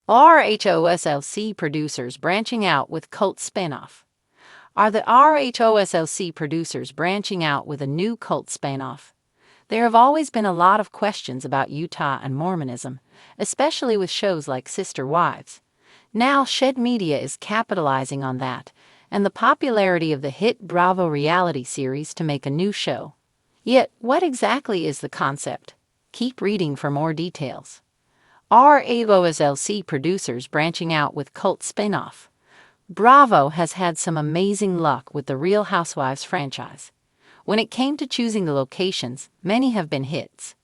RHOSLC producers branching out with cult spinoff. Are the RHOSLC producers branching out with a new cult spinoff? There have always been a lot of questions about Utah and Mormonism, especially with shows like Sister Wives. Now, Shed Media is capitalizing on that, and the popularity of the hit Bravo reality series to make a new show. Yet, what exactly is the concept? Keep reading for more details. RHOSLC producers branching out with cult spinoff. Bravo has had some amazing luck with the Real Housewives franchise. When it came to choosing the locations, many have been hits.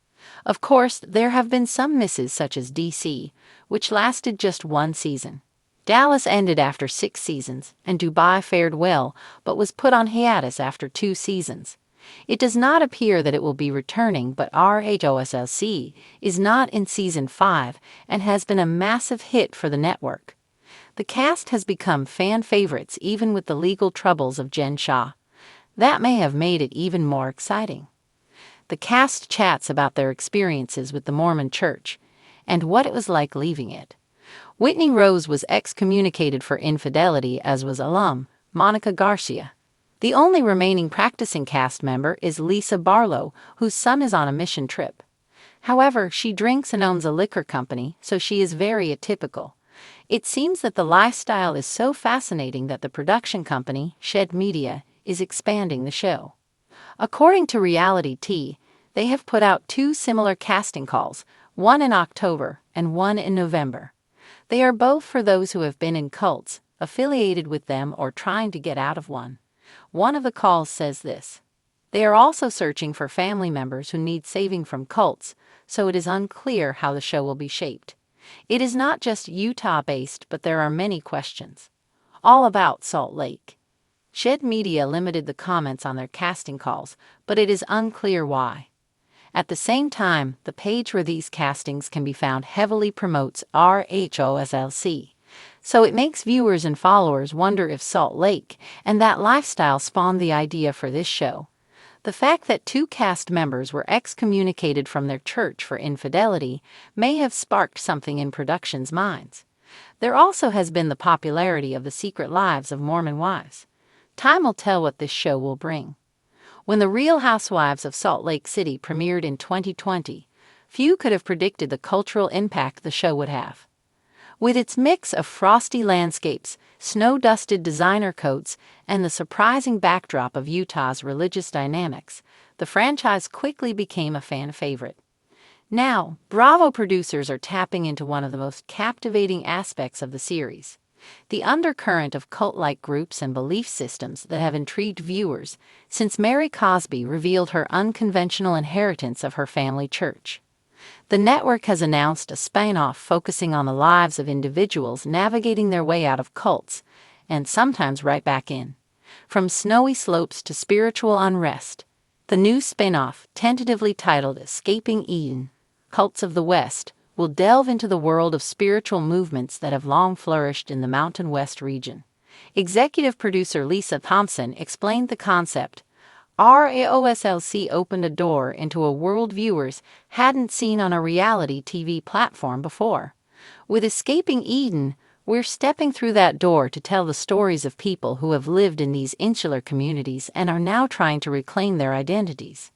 Of course, there have been some misses such as DC, which lasted just one season. Dallas ended after 6 seasons, and Dubai fared well, but was put on hiatus after 2 seasons. It does not appear that it will be returning, but RHOSLC is not in Season 5 and has been a massive hit for the network. The cast has become fan favorites even with the legal troubles of Jen Shah. That may have made it even more exciting. The cast chats about their experiences with the Mormon Church and what it was like leaving it. Whitney Rose was excommunicated for infidelity, as was alum Monica Garcia. The only remaining practicing cast member is Lisa Barlow, whose son is on a mission trip. However, she drinks and owns a liquor company, so she is very atypical. It seems that the lifestyle is so fascinating that the production company, Shed Media, is expanding the show. According to Reality T, they have put out 2 similar casting calls, one in October and one in November. They are both for those who have been in cults, affiliated with them, or trying to get out of one. One of the calls says this: they are also searching for family members who need saving from cults, so it is unclear how the show will be shaped. It is not just Utah-based, but there are many questions. All about Salt Lake. Shed Media limited the comments on their casting calls, but it is unclear why. At the same time, the page where these castings can be found heavily promotes RHOSLC. So it makes viewers and followers wonder if Salt Lake and that lifestyle spawned the idea for this show. The fact that 2 cast members were excommunicated from their church for infidelity may have sparked something in production's minds. There also has been the popularity of the secret lives of Mormon wives. Time will tell what this show will bring. When the Real Housewives of Salt Lake City premiered in 2020, few could have predicted the cultural impact the show would have. With its mix of frosty landscapes, snow-dusted designer coats, and the surprising backdrop of Utah's religious dynamics, the franchise quickly became a fan favorite. Now, Bravo producers are tapping into one of the most captivating aspects of the series: the undercurrent of cult-like groups and belief systems that have intrigued viewers since Mary Cosby revealed her unconventional inheritance of her family church. The network has announced a spin-off focusing on the lives of individuals navigating their way out of cults, and sometimes right back in. From snowy slopes to spiritual unrest, the new spin-off, tentatively titled Escaping Eden, Cults of the West, will delve into the world of spiritual movements that have long flourished in the Mountain West region. Executive producer Lisa Thompson explained the concept. RHOSLC opened a door into a world viewers hadn't seen on a reality TV platform before. With Escaping Eden, we're stepping through that door to tell the stories of people who have lived in these insular communities and are now trying to reclaim their identities.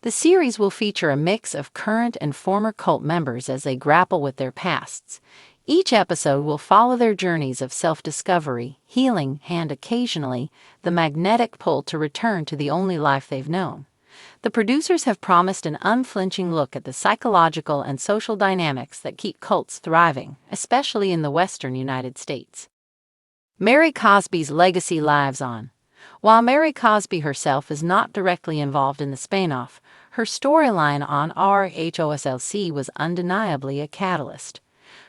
The series will feature a mix of current and former cult members as they grapple with their pasts. Each episode will follow their journeys of self-discovery, healing, and occasionally, the magnetic pull to return to the only life they've known. The producers have promised an unflinching look at the psychological and social dynamics that keep cults thriving, especially in the western United States. Mary Cosby's legacy lives on. While Mary Cosby herself is not directly involved in the spin-off, her storyline on RHOSLC was undeniably a catalyst.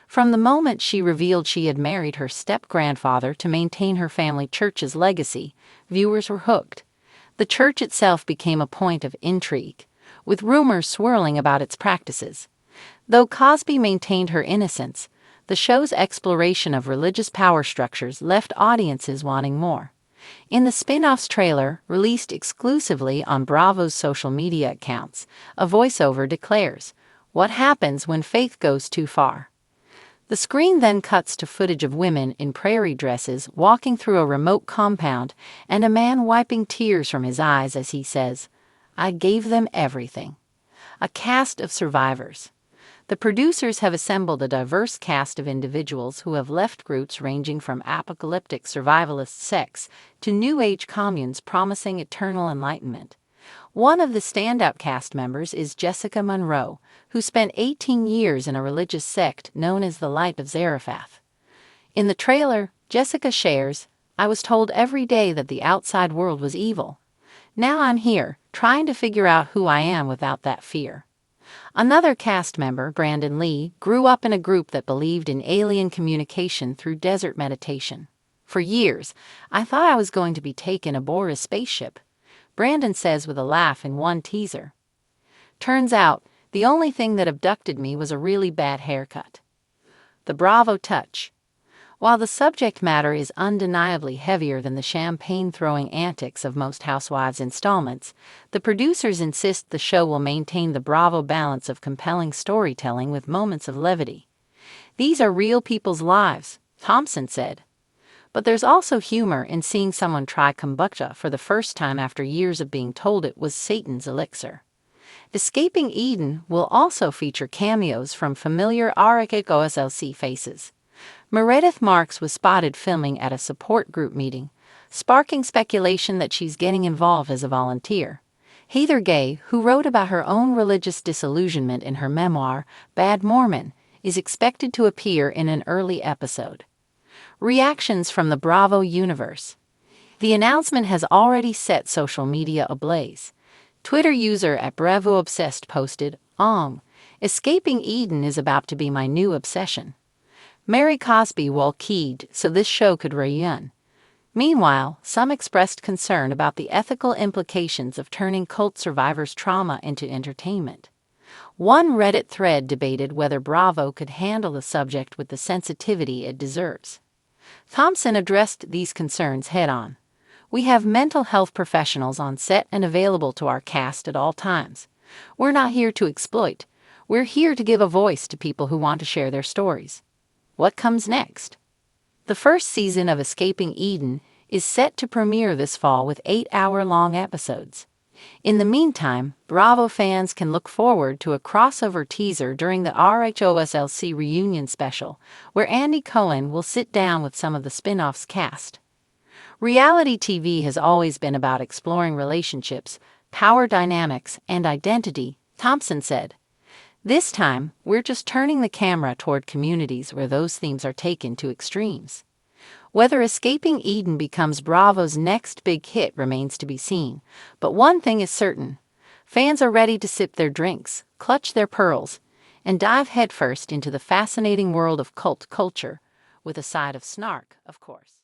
From the moment she revealed she had married her step-grandfather to maintain her family church's legacy, viewers were hooked. The church itself became a point of intrigue, with rumors swirling about its practices. Though Cosby maintained her innocence, the show's exploration of religious power structures left audiences wanting more. In the spin-off's trailer, released exclusively on Bravo's social media accounts, a voiceover declares, "What happens when faith goes too far?" The screen then cuts to footage of women in prairie dresses walking through a remote compound and a man wiping tears from his eyes as he says, "I gave them everything." A cast of survivors. The producers have assembled a diverse cast of individuals who have left groups ranging from apocalyptic survivalist sects to New Age communes promising eternal enlightenment. One of the standout cast members is Jessica Monroe, who spent 18 years in a religious sect known as the Light of Zarephath. In the trailer, Jessica shares, "I was told every day that the outside world was evil. Now I'm here, trying to figure out who I am without that fear." Another cast member, Brandon Lee, grew up in a group that believed in alien communication through desert meditation. "For years, I thought I was going to be taken aboard a spaceship," Brandon says with a laugh in one teaser. "Turns out, the only thing that abducted me was a really bad haircut." The Bravo touch. While the subject matter is undeniably heavier than the champagne-throwing antics of most Housewives installments, the producers insist the show will maintain the Bravo balance of compelling storytelling with moments of levity. "These are real people's lives," Thompson said. "But there's also humor in seeing someone try kombucha for the first time after years of being told it was Satan's elixir." Escaping Eden will also feature cameos from familiar RHOSLC faces. Meredith Marks was spotted filming at a support group meeting, sparking speculation that she's getting involved as a volunteer. Heather Gay, who wrote about her own religious disillusionment in her memoir, Bad Mormon, is expected to appear in an early episode. Reactions from the Bravo universe. The announcement has already set social media ablaze. Twitter user @BravoObsessed posted, "Escaping Eden is about to be my new obsession." Mary Cosby keyed so this show could reun. Meanwhile, some expressed concern about the ethical implications of turning cult survivors' trauma into entertainment. One Reddit thread debated whether Bravo could handle the subject with the sensitivity it deserves. Thompson addressed these concerns head-on. "We have mental health professionals on set and available to our cast at all times. We're not here to exploit. We're here to give a voice to people who want to share their stories." What comes next? The first season of Escaping Eden is set to premiere this fall with 8-hour-long episodes. In the meantime, Bravo fans can look forward to a crossover teaser during the RHOSLC reunion special, where Andy Cohen will sit down with some of the Spinoff's cast. Reality TV has always been about exploring relationships, power dynamics, and identity, Thompson said. "This time, we're just turning the camera toward communities where those themes are taken to extremes." Whether Escaping Eden becomes Bravo's next big hit remains to be seen, but one thing is certain: fans are ready to sip their drinks, clutch their pearls, and dive headfirst into the fascinating world of cult culture, with a side of snark, of course.